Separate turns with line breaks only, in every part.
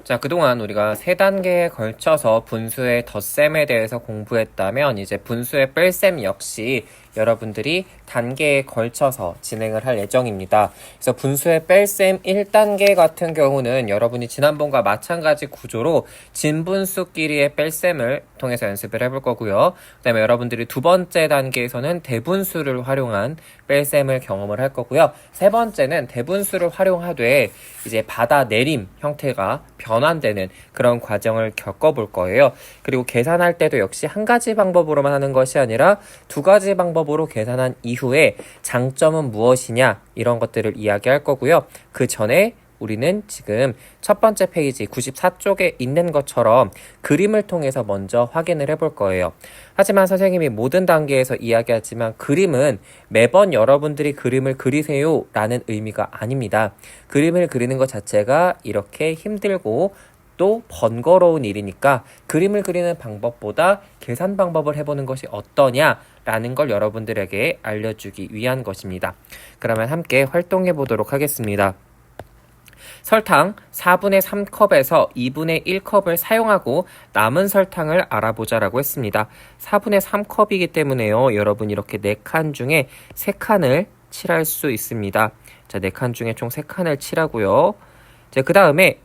자, 그동안 우리가 세 단계에 걸쳐서 분수의 덧셈에 대해서 공부했다면 이제 분수의 뺄셈 역시 여러분들이 단계에 걸쳐서 진행을 할 예정입니다. 그래서 분수의 뺄셈 1단계 같은 경우는 여러분이 지난번과 마찬가지 구조로 진분수끼리의 뺄셈을 통해서 연습을 해볼 거고요. 그 다음에 여러분들이 두 번째 단계에서는 대분수를 활용한 뺄셈을 경험을 할 거고요. 세 번째는 대분수를 활용하되 이제 받아내림 형태가 변환되는 그런 과정을 겪어볼 거예요. 그리고 계산할 때도 역시 한 가지 방법으로만 하는 것이 아니라 두 가지 방법으로 계산한 이후에 장점은 무엇이냐 이런 것들을 이야기할 거고요. 그 전에 우리는 지금 첫 번째 페이지 94쪽에 있는 것처럼 그림을 통해서 먼저 확인을 해볼 거예요. 하지만 선생님이 모든 단계에서 이야기하지만 그림은 매번 여러분들이 그림을 그리세요 라는 의미가 아닙니다. 그림을 그리는 것 자체가 이렇게 힘들고 또 번거로운 일이니까 그림을 그리는 방법보다 계산 방법을 해보는 것이 어떠냐라는 걸 여러분들에게 알려주기 위한 것입니다. 그러면 함께 활동해 보도록 하겠습니다. 설탕 4분의 3컵에서 2분의 1컵을 사용하고 남은 설탕을 알아보자라고 했습니다. 4분의 3컵이기 때문에요. 여러분 이렇게 4칸 중에 3칸을 칠할 수 있습니다. 자, 4칸 중에 총 3칸을 칠하고요. 자, 그 다음에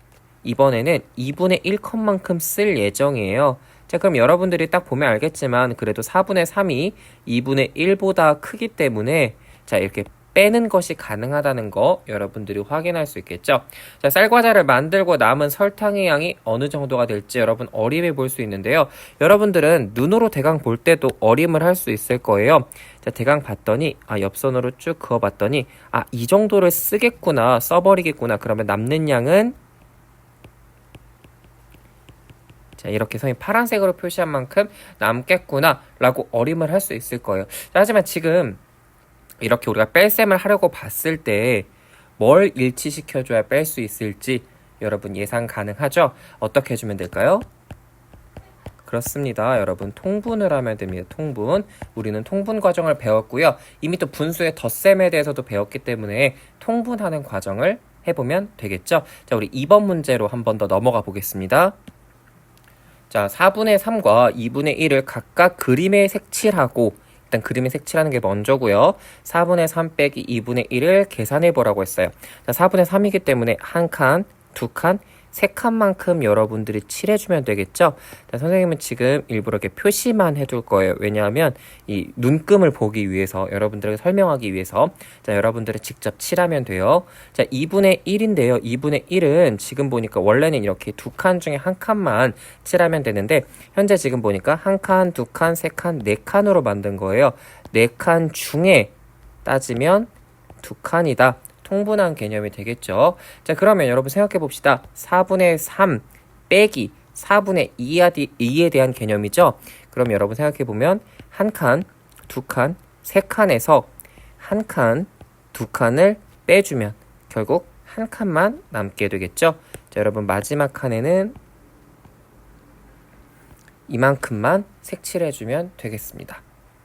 이번에는 2분의 1컵만큼 쓸 예정이에요. 자, 그럼 여러분들이 딱 보면 알겠지만 그래도 4분의 3이 2분의 1보다 크기 때문에 자, 이렇게 빼는 것이 가능하다는 거 여러분들이 확인할 수 있겠죠. 자, 쌀과자를 만들고 남은 설탕의 양이 어느 정도가 될지 여러분 어림해 볼 수 있는데요. 여러분들은 눈으로 대강 볼 때도 어림을 할 수 있을 거예요. 자, 대강 봤더니 옆선으로 쭉 그어봤더니 이 정도를 쓰겠구나, 써버리겠구나. 그러면 남는 양은 자, 이렇게 선이 파란색으로 표시한 만큼 남겠구나 라고 어림을 할 수 있을 거예요. 자, 하지만 지금 이렇게 우리가 뺄셈을 하려고 봤을 때 뭘 일치시켜줘야 뺄 수 있을지 여러분 예상 가능하죠? 어떻게 해주면 될까요? 그렇습니다. 여러분 통분을 하면 됩니다. 통분. 우리는 통분 과정을 배웠고요. 이미 또 분수의 덧셈에 대해서도 배웠기 때문에 통분하는 과정을 해보면 되겠죠? 자, 우리 2번 문제로 한 번 더 넘어가 보겠습니다. 자, 4분의 3과 2분의 1을 각각 그림에 색칠하고 일단 그림에 색칠하는 게 먼저고요. 4분의 3 빼기 2분의 1을 계산해 보라고 했어요. 자, 4분의 3이기 때문에 한 칸, 두 칸, 세 칸만큼 여러분들이 칠해주면 되겠죠. 자, 선생님은 지금 일부러 이렇게 표시만 해둘 거예요. 왜냐하면 이 눈금을 보기 위해서 여러분들에게 설명하기 위해서 자, 여러분들이 직접 칠하면 돼요. 자, 2분의 1인데요. 2분의 1은 지금 보니까 원래는 이렇게 두 칸 중에 한 칸만 칠하면 되는데 현재 지금 보니까 한 칸, 두 칸, 세 칸, 네 칸으로 만든 거예요. 네 칸 중에 따지면 두 칸이다. 통분한 개념이 되겠죠. 자, 그러면 여러분 생각해 봅시다. 4분의 3 빼기 4분의 2에 대한 개념이죠. 그럼 여러분 생각해 보면 한 칸, 두 칸, 세 칸에서 한 칸, 두 칸을 빼주면 결국 한 칸만 남게 되겠죠. 자, 여러분 마지막 칸에는 이만큼만 색칠해주면 되겠습니다.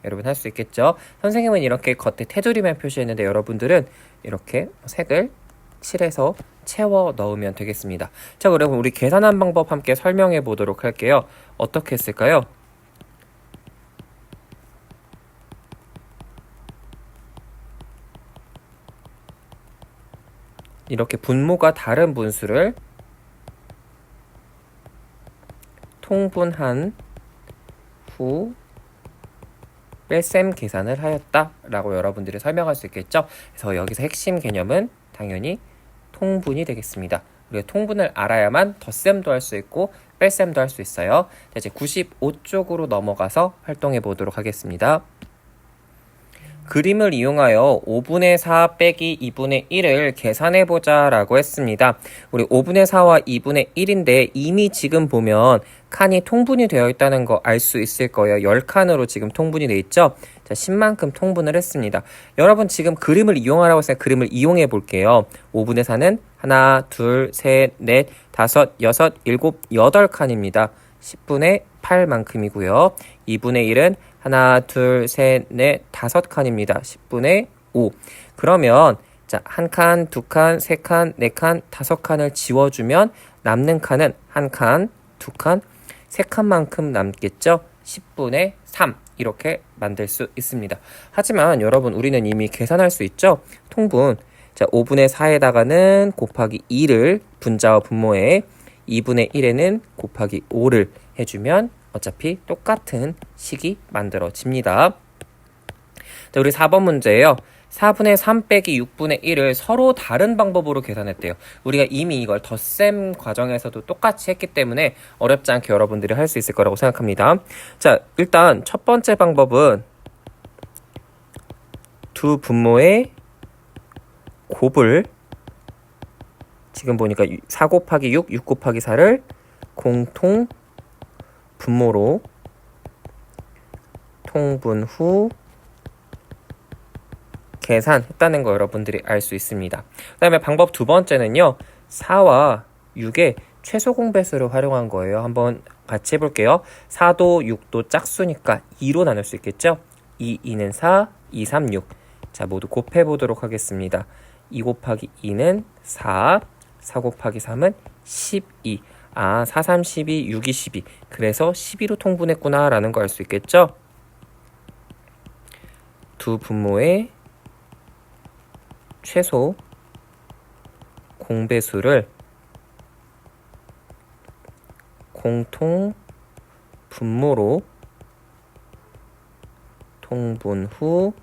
여러분 할 수 있겠죠? 선생님은 이렇게 겉에 테두리만 표시했는데 여러분들은 이렇게 색을 칠해서 채워 넣으면 되겠습니다. 자, 여러분 우리 계산한 방법 함께 설명해 보도록 할게요. 어떻게 했을까요? 이렇게 분모가 다른 분수를 통분한 후 뺄셈 계산을 하였다라고 여러분들이 설명할 수 있겠죠. 그래서 여기서 핵심 개념은 당연히 통분이 되겠습니다. 우리가 통분을 알아야만 덧셈도 할 수 있고 뺄셈도 할 수 있어요. 자, 이제 95쪽으로 넘어가서 활동해 보도록 하겠습니다. 그림을 이용하여 5분의 4 빼기 2분의 1을 계산해보자 라고 했습니다. 우리 5분의 4와 2분의 1인데 이미 지금 보면 칸이 통분이 되어 있다는 거 알 수 있을 거예요. 10칸으로 지금 통분이 되어 있죠. 자, 10만큼 통분을 했습니다. 여러분 지금 그림을 이용하라고 했으니까 그림을 이용해 볼게요. 5분의 4는 하나, 둘, 셋, 넷, 다섯, 여섯, 일곱, 8칸입니다. 10분의 8만큼이고요. 2분의 1은 하나, 둘, 셋, 넷, 5칸입니다. 10분의 5. 그러면 자, 한 칸, 두 칸, 세 칸, 네 칸, 다섯 칸을 지워주면 남는 칸은 한 칸, 두 칸, 세 칸만큼 남겠죠? 10분의 3 이렇게 만들 수 있습니다. 하지만 여러분 우리는 이미 계산할 수 있죠? 통분. 자, 5분의 4에다가는 곱하기 2를 분자와 분모에 2분의 1에는 곱하기 5를 해주면 어차피 똑같은 식이 만들어집니다. 자, 우리 4번 문제예요. 4분의 3 빼기 6분의 1을 서로 다른 방법으로 계산했대요. 우리가 이미 이걸 덧셈 과정에서도 똑같이 했기 때문에 어렵지 않게 여러분들이 할 수 있을 거라고 생각합니다. 자, 일단 첫 번째 방법은 두 분모의 곱을 지금 보니까 4 곱하기 6, 6 곱하기 4를 공통 분모로 통분 후 계산했다는 거 여러분들이 알 수 있습니다. 그 다음에 방법 두 번째는요. 4와 6의 최소 공배수를 활용한 거예요. 한번 같이 해볼게요. 4도 6도 짝수니까 2로 나눌 수 있겠죠? 2, 2는 4, 2, 3, 6. 자, 모두 곱해보도록 하겠습니다. 2 곱하기 2는 4, 4 곱하기 3은 12. 아, 4, 3, 12, 6, 2, 12. 그래서 12로 통분했구나 라는 거 알 수 있겠죠? 두 분모의 최소 공배수를 공통 분모로 통분 후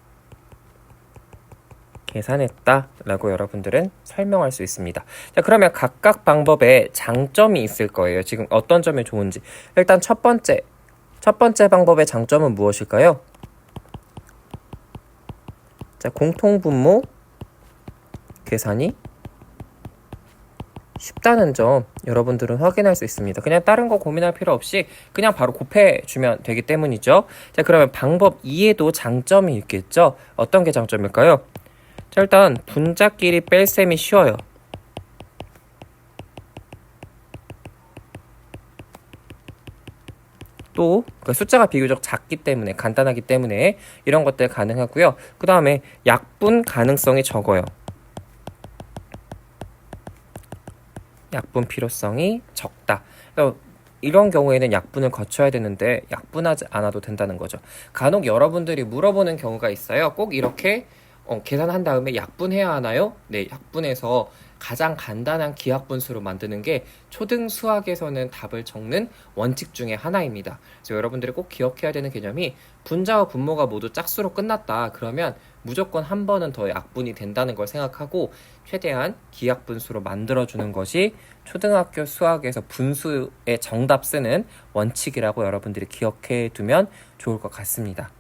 계산했다 라고 여러분들은 설명할 수 있습니다. 자, 그러면 각각 방법에 장점이 있을 거예요. 지금 어떤 점이 좋은지. 일단 첫 번째 방법의 장점은 무엇일까요? 자, 공통 분모 계산이 쉽다는 점 여러분들은 확인할 수 있습니다. 그냥 다른 거 고민할 필요 없이 그냥 바로 곱해주면 되기 때문이죠. 자, 그러면 방법 2에도 장점이 있겠죠? 어떤 게 장점일까요? 자, 일단 분자끼리 뺄셈이 쉬워요. 또 숫자가 비교적 작기 때문에 간단하기 때문에 이런 것들 가능하고요. 그 다음에 약분 가능성이 적어요. 약분 필요성이 적다. 이런 경우에는 약분을 거쳐야 되는데 약분하지 않아도 된다는 거죠. 간혹 여러분들이 물어보는 경우가 있어요. 꼭 이렇게 계산한 다음에 약분해야 하나요? 네, 약분해서 가장 간단한 기하분수로 만드는 게 초등 수학에서는 답을 적는 원칙 중에 하나입니다. 그래서 여러분들이 꼭 기억해야 되는 개념이 분자와 분모가 모두 짝수로 끝났다. 그러면 무조건 한 번은 더 약분이 된다는 걸 생각하고 최대한 기하분수로 만들어주는 것이 초등학교 수학에서 분수의 정답 쓰는 원칙이라고 여러분들이 기억해 두면 좋을 것 같습니다.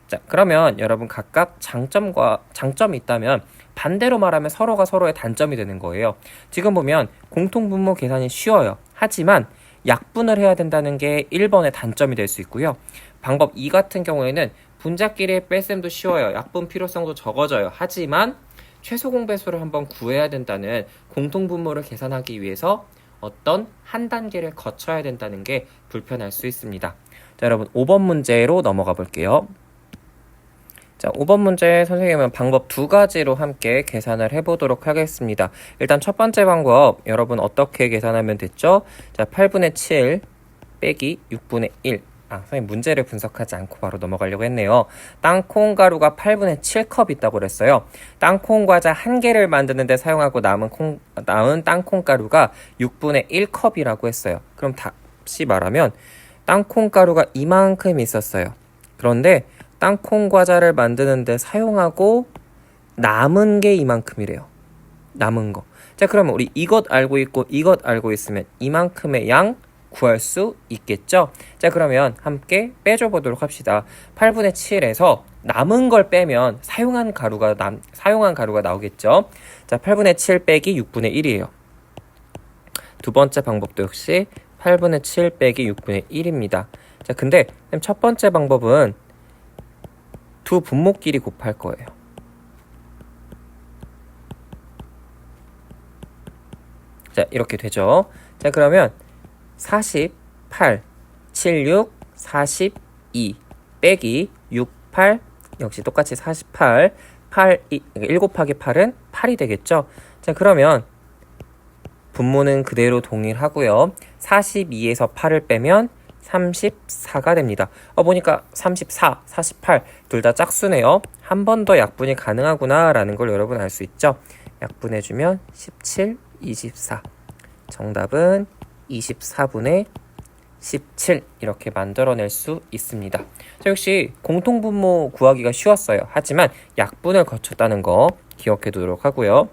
자, 그러면 여러분 각각 장점이 있다면 반대로 말하면 서로가 서로의 단점이 되는 거예요. 지금 보면 공통분모 계산이 쉬워요. 하지만 약분을 해야 된다는 게 1번의 단점이 될 수 있고요. 방법 2 같은 경우에는 분자끼리의 뺄셈도 쉬워요. 약분 필요성도 적어져요. 하지만 최소 공배수를 한번 구해야 된다는 공통분모를 계산하기 위해서 어떤 한 단계를 거쳐야 된다는 게 불편할 수 있습니다. 자, 여러분 5번 문제로 넘어가 볼게요. 자, 5번 문제 선생님은 방법 두 가지로 함께 계산을 해보도록 하겠습니다. 일단 첫 번째 방법 여러분 어떻게 계산하면 됐죠? 자, 8분의 7 빼기 6분의 1. 선생님 문제를 분석하지 않고 바로 넘어가려고 했네요. 땅콩 가루가 8분의 7컵 있다고 그랬어요. 땅콩 과자 한 개를 만드는데 사용하고 남은 땅콩 가루가 6분의 1컵이라고 했어요. 그럼 다시 말하면 땅콩 가루가 이만큼 있었어요. 그런데 땅콩 과자를 만드는데 사용하고 남은 게 이만큼이래요. 남은 거. 자, 그러면 우리 이것 알고 있고 이것 알고 있으면 이만큼의 양 구할 수 있겠죠? 자, 그러면 함께 빼줘 보도록 합시다. 8분의 7에서 남은 걸 빼면 사용한 가루가 나오겠죠? 자, 8분의 7 빼기 6분의 1이에요. 두 번째 방법도 역시 8분의 7 빼기 6분의 1입니다. 자, 근데 첫 번째 방법은 두 분모끼리 곱할 거예요. 자, 이렇게 되죠. 자, 그러면 48, 76, 42 빼기 68 역시 똑같이 48, 1 곱하기 8은 8이 되겠죠? 자, 그러면 분모는 그대로 동일하고요. 42에서 8을 빼면 34가 됩니다. 보니까 34, 48 둘 다 짝수네요. 한 번 더 약분이 가능하구나 라는 걸 여러분 알 수 있죠. 약분해주면 17, 24 정답은 24분의 17 이렇게 만들어낼 수 있습니다. 자, 역시 공통분모 구하기가 쉬웠어요. 하지만 약분을 거쳤다는 거 기억해 두도록 하고요.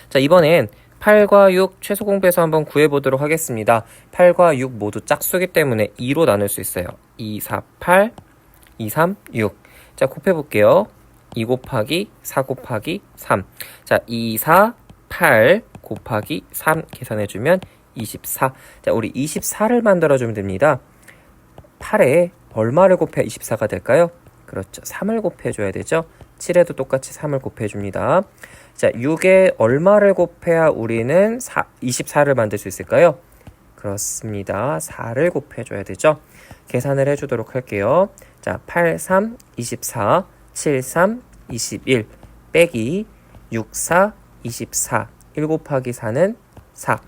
자, 이번엔 8과 6 최소 공배에서 한번 구해보도록 하겠습니다. 8과 6 모두 짝수기 때문에 2로 나눌 수 있어요. 2, 4, 8, 2, 3, 6. 자, 곱해볼게요. 2 곱하기 4 곱하기 3. 자, 2, 4, 8 곱하기 3 계산해주면 24. 자, 우리 24를 만들어주면 됩니다. 8에 얼마를 곱해야 24가 될까요? 그렇죠. 3을 곱해줘야 되죠. 7에도 똑같이 3을 곱해줍니다. 자, 6에 얼마를 곱해야 우리는 24를 만들 수 있을까요? 그렇습니다. 4를 곱해줘야 되죠. 계산을 해주도록 할게요. 자, 8, 3, 24, 7, 3, 21 빼기 6, 4, 24 1 곱하기 4는 4.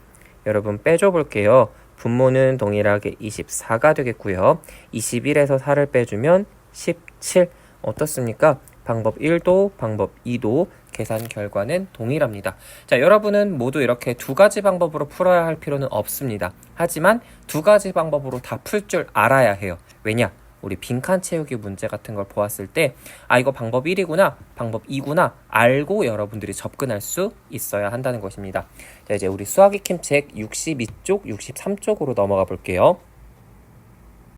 여러분 빼줘 볼게요. 분모는 동일하게 24가 되겠고요. 21에서 4를 빼주면 17. 어떻습니까? 방법 1도 방법 2도 계산 결과는 동일합니다. 자, 여러분은 모두 이렇게 두 가지 방법으로 풀어야 할 필요는 없습니다. 하지만 두 가지 방법으로 다 풀 줄 알아야 해요. 왜냐? 우리 빈칸 채우기 문제 같은 걸 보았을 때 이거 방법 1이구나 방법 2구나 알고 여러분들이 접근할 수 있어야 한다는 것입니다. 자, 이제 우리 수학 익힘 책 62쪽 63쪽으로 넘어가 볼게요.